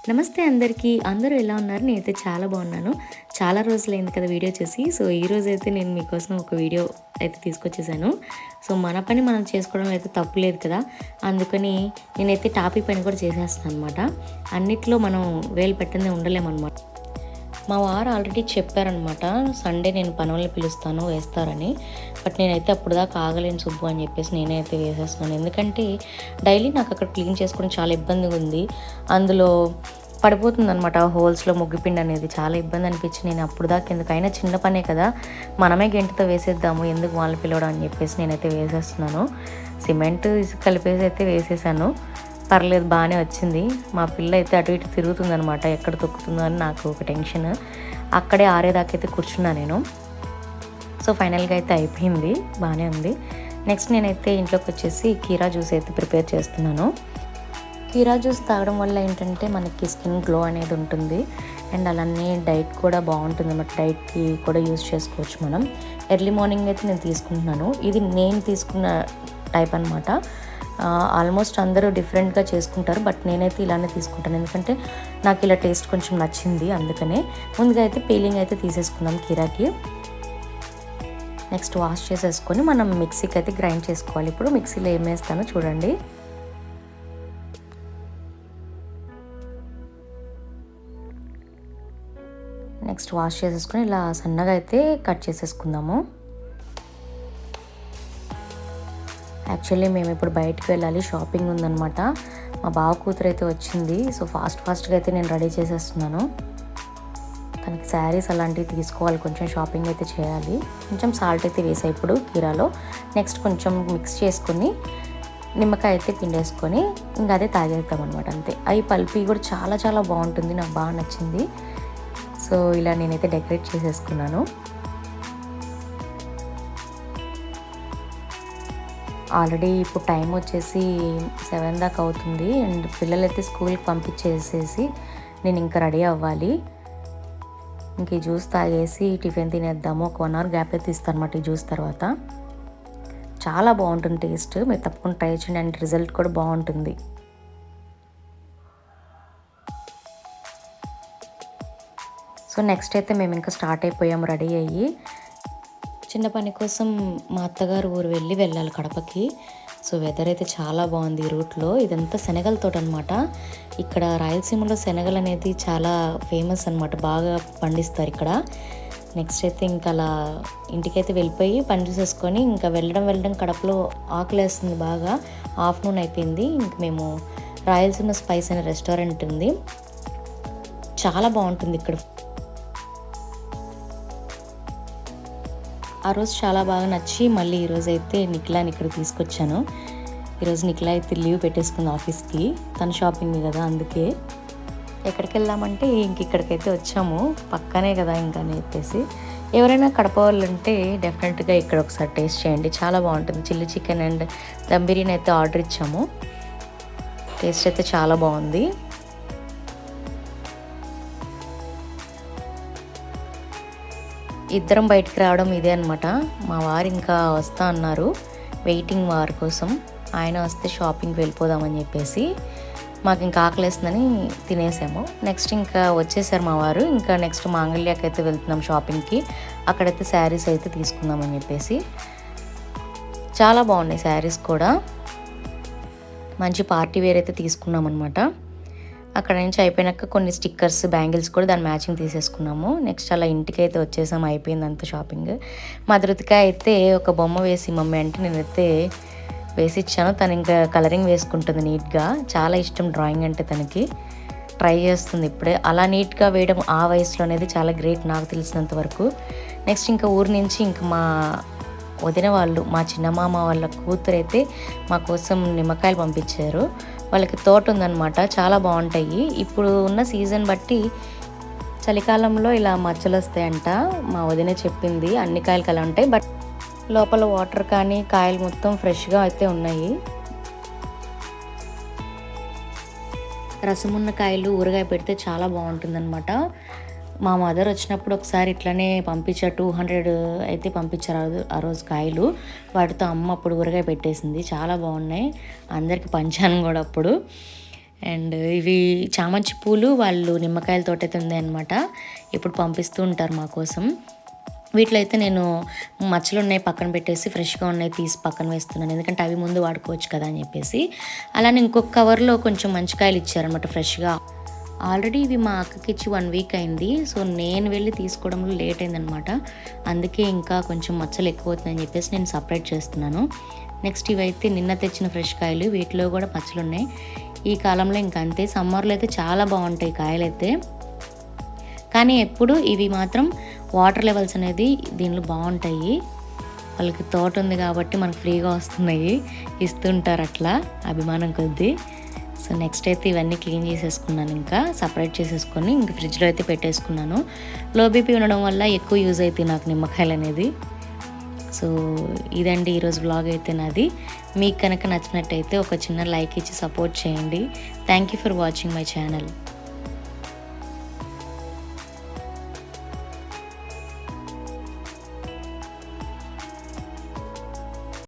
నమస్తే అందరికీ. అందరూ ఎలా ఉన్నారు? నేనైతే చాలా బాగున్నాను. చాలా రోజులైంది కదా వీడియో చేసి. సో, ఈరోజైతే నేను మీకోసం ఒక వీడియో అయితే తీసుకొచ్చేసాను. సో, మన పని మనం చేసుకోవడం అయితే తప్పు లేదు కదా! అందుకని నేనైతే టాపీ పని కూడా చేసేస్తాను అనమాట. అన్నిట్లో మనం వేలు పెట్టందే ఉండలేమనమాట. మా వారు ఆల్రెడీ చెప్పారనమాట, సండే నేను పనోళ్ళని పిలుస్తాను వేస్తారని. బట్ నేనైతే అప్పుడు దాకా ఆగలేను సుబ్బు అని చెప్పేసి నేనే అయితే వేసేస్తున్నాను. ఎందుకంటే డైలీ నాకు అక్కడ క్లీన్ చేసుకోవడం చాలా ఇబ్బందిగా ఉంది. అందులో పడిపోతుందనమాట హోల్స్లో ముగ్గుపిండి అనేది. చాలా ఇబ్బంది అనిపించి నేను అప్పుడు దాకా ఎందుకైనా చిన్న పనే కదా, మనమే గెంటితో వేసేద్దాము, ఎందుకు వాళ్ళు పిలవడం అని చెప్పేసి నేనైతే వేసేస్తున్నాను. సిమెంట్ ఇసుక కలిపేసి అయితే వేసేసాను. పర్లేదు, బాగానే వచ్చింది. మా పిల్ల అయితే అటు ఇటు తిరుగుతుందనమాట, ఎక్కడ తొక్కుతుందో అని నాకు ఒక టెన్షన్. అక్కడే ఆరేదాకా అయితే కూర్చున్నా నేను. సో ఫైనల్గా అయితే అయిపోయింది, బాగానే ఉంది. నెక్స్ట్ నేనైతే ఇంట్లోకి వచ్చేసి కీరా జ్యూస్ అయితే ప్రిపేర్ చేస్తున్నాను. కీరా జ్యూస్ తాగడం వల్ల ఏంటంటే మనకి స్కిన్ గ్లో అనేది ఉంటుంది. అండ్ అలానే డైట్ కూడా బాగుంటుంది అన్నమాట. డైట్కి కూడా యూస్ చేసుకోవచ్చు మనం. ఎర్లీ మార్నింగ్ అయితే నేను తీసుకుంటున్నాను. ఇది నేను తీసుకున్న టైప్ అనమాట. ఆల్మోస్ట్ అందరూ డిఫరెంట్గా చేసుకుంటారు, బట్ నేనైతే ఇలానే తీసుకుంటాను. ఎందుకంటే నాకు ఇలా టేస్ట్ కొంచెం నచ్చింది, అందుకనే. ముందుగా అయితే పీలింగ్ అయితే తీసేసుకుందాం కీరాకి. నెక్స్ట్ వాష్ చేసేసుకొని మనం మిక్సీకి అయితే గ్రైండ్ చేసుకోవాలి. ఇప్పుడు మిక్సీలో ఏం వేస్తానో చూడండి. నెక్స్ట్ వాష్ చేసేసుకొని ఇలా సన్నగా అయితే కట్ చేసేసుకుందాము. యాక్చువల్లీ మేము ఇప్పుడు బయటకు వెళ్ళాలి, షాపింగ్ ఉందన్నమాట. మా బావ కూతురు అయితే వచ్చింది. సో ఫాస్ట్గా అయితే నేను రెడీ చేసేస్తున్నాను. తనకి శారీస్ అలాంటివి తీసుకోవాలి, కొంచెం షాపింగ్ అయితే చేయాలి. కొంచెం సాల్ట్ అయితే వేసాయి ఇప్పుడు కీరాలో. నెక్స్ట్ కొంచెం మిక్స్ చేసుకొని నిమ్మకాయ అయితే పిండేసుకొని ఇంకా అదే తాగేద్దాం అనమాట, అంతే. అవి పల్పి కూడా చాలా చాలా బాగుంటుంది, నాకు బాగా నచ్చింది. సో ఇలా నేనైతే డెకరేట్ చేసేసుకున్నాను. ఆల్రెడీ ఇప్పుడు టైం వచ్చేసి 7 దాకా అవుతుంది. అండ్ పిల్లలైతే స్కూల్కి పంపించేసేసి నేను ఇంకా రెడీ అవ్వాలి. ఇంక ఈ జ్యూస్ తాగేసి టిఫిన్ తినేద్దాము. ఒక 1 అవర్ గ్యాప్ అయితే ఇస్తాను అనమాట ఈ జ్యూస్ తర్వాత. చాలా బాగుంటుంది టేస్ట్, మీరు తప్పకుండా ట్రై చేయండి. అండ్ రిజల్ట్ కూడా బాగుంటుంది. సో నెక్స్ట్ అయితే మేము ఇంకా స్టార్ట్ అయిపోయాము రెడీ అయ్యి. చిన్న పని కోసం మా అత్తగారు ఊరు వెళ్ళాలి కడపకి. సో వెదర్ అయితే చాలా బాగుంది ఈ రూట్లో. ఇదంతా శనగల తోట అనమాట. ఇక్కడ రాయలసీమలో శనగలు అనేది చాలా ఫేమస్ అనమాట, బాగా పండిస్తారు ఇక్కడ. నెక్స్ట్ అయితే ఇంకా అలా ఇంటికైతే వెళ్ళిపోయి పని చూసేసుకొని ఇంకా వెళ్ళడం కడపలో ఆకలేస్తుంది బాగా. ఆఫ్టర్నూన్ అయిపోయింది. ఇంక మేము రాయలసీమ స్పైస్ అనే రెస్టారెంట్ ఉంది, చాలా బాగుంటుంది ఇక్కడ. ఆ రోజు చాలా బాగా నచ్చి మళ్ళీ ఈరోజు అయితే నిఖిలాని ఇక్కడ తీసుకొచ్చాను. ఈరోజు నిఖిలా అయితే లీవ్ పెట్టేసుకుంది ఆఫీస్కి, తన షాపింగ్ కదా, అందుకే. ఎక్కడికి వెళ్దామంటే ఇక్కడికైతే వచ్చాము, పక్కనే కదా ఇంకా అని చెప్పేసి. ఎవరైనా కడప వాళ్ళు ఉంటే డెఫినెట్గా ఇక్కడ ఒకసారి టేస్ట్ చేయండి, చాలా బాగుంటుంది. Chilli chicken and dum biryani అయితే ఆర్డర్ ఇచ్చాము. టేస్ట్ అయితే చాలా బాగుంది. ఇద్దరం బయటికి రావడం ఇదే అనమాట. మా వారు ఇంకా వస్తా అన్నారు, వెయిటింగ్ వారి కోసం. ఆయన వస్తే షాపింగ్కి వెళ్ళిపోదామని చెప్పేసి మాకు ఇంకా ఆకలేస్తుందని తినేసాము. నెక్స్ట్ ఇంకా వచ్చేసారు మా వారు. ఇంకా నెక్స్ట్ మాంగళ్యాకి అయితే వెళ్తున్నాం షాపింగ్కి. అక్కడైతే శారీస్ అయితే తీసుకుందామని చెప్పేసి. చాలా బాగున్నాయి శారీస్ కూడా. మంచి పార్టీ వేర్ అయితే తీసుకున్నాం అనమాట. అక్కడ నుంచి అయిపోయినాక కొన్ని స్టిక్కర్స్, బ్యాంగిల్స్ కూడా దాని మ్యాచింగ్ తీసేసుకున్నాము. నెక్స్ట్ అలా ఇంటికి అయితే వచ్చేసాము, అయిపోయింది అంత షాపింగ్. మా ధృతిక అయితే ఒక బొమ్మ వేసి మమ్మీ అంటే నేనైతే వేసి ఇచ్చాను. తను ఇంకా కలరింగ్ వేసుకుంటుంది నీట్గా. చాలా ఇష్టం డ్రాయింగ్ అంటే తనకి. ట్రై చేస్తుంది ఇప్పుడే. అలా నీట్గా వేయడం ఆ వయసులో అనేది చాలా గ్రేట్ నాకు తెలిసినంత వరకు. నెక్స్ట్ ఇంకా ఊరి నుంచి ఇంకా మా వదిన వాళ్ళు, మా చిన్నమామ వాళ్ళ కూతురు అయితే మా కోసం నిమ్మకాయలు పంపించారు. వాళ్ళకి తోట ఉందన్నమాట, చాలా బాగుంటాయి. ఇప్పుడు ఉన్న సీజన్ బట్టి చలికాలంలో ఇలా మచ్చలు వస్తాయంట, మా వదినే చెప్పింది. అన్ని కాయలకి అలా ఉంటాయి, బట్ లోపల వాటర్ కానీ కాయలు మొత్తం ఫ్రెష్గా అయితే ఉన్నాయి. రసమున్న కాయలు ఊరగాయ పెడితే చాలా బాగుంటుందన్నమాట. మా మదర్ వచ్చినప్పుడు ఒకసారి ఇట్లానే పంపించారు, 200 అయితే పంపించారు ఆ రోజు కాయలు. వాటితో అమ్మ అప్పుడు ఊరగాయ పెట్టేసింది, చాలా బాగున్నాయి. అందరికి పంచాను కూడా అప్పుడు. అండ్ ఇవి చామంతి పూలు వాళ్ళు నిమ్మకాయల తోటైతే ఉందన్నమాట. ఇప్పుడు పంపిస్తూ ఉంటారు మా కోసం. వీటిలో అయితే నేను మచ్చలు ఉన్నాయి పక్కన పెట్టేసి ఫ్రెష్గా ఉన్నాయి తీసి పక్కన వేస్తున్నాను, ఎందుకంటే అవి ముందు వాడుకోవచ్చు కదా అని చెప్పేసి. అలానే ఇంకొక కవర్లో కొంచెం మంచికాయలు ఇచ్చారనమాట ఫ్రెష్గా. ఆల్రెడీ ఇవి మా అక్కకి ఇచ్చి 1 వీక్ అయింది. సో నేను వెళ్ళి తీసుకోవడంలో లేట్ అయిందనమాట. అందుకే ఇంకా కొంచెం మచ్చలు ఎక్కువ అవుతుందని చెప్పేసి నేను సపరేట్ చేస్తున్నాను. నెక్స్ట్ ఇవైతే నిన్న తెచ్చిన ఫ్రెష్ కాయలు, వీటిలో కూడా మచ్చలు ఉన్నాయి. ఈ కాలంలో ఇంకా అంతే, సమ్మర్లో అయితే చాలా బాగుంటాయి కాయలు అయితే. కానీ ఎప్పుడు ఇవి మాత్రం వాటర్ లెవెల్స్ అనేది దీనిలో బాగుంటాయి. వాళ్ళకి తోట ఉంది కాబట్టి మనకు ఫ్రీగా వస్తున్నాయి, ఇస్తుంటారు అట్లా అభిమానం కొద్దీ. సో నెక్స్ట్ అయితే ఇవన్నీ క్లీన్ చేసేసుకున్నాను, ఇంకా సపరేట్ చేసేసుకొని ఇంకా ఫ్రిడ్జ్లో అయితే పెట్టేసుకున్నాను. లో బీపీ ఉండడం వల్ల ఎక్కువ యూజ్ అవుతాయి నాకు నిమ్మకాయలు అనేది. సో ఇదండి ఈరోజు వ్లాగ్ అయితే నాది. మీకు కనుక నచ్చినట్టయితే ఒక చిన్న లైక్ ఇచ్చి సపోర్ట్ చేయండి. Thank you for watching my channel.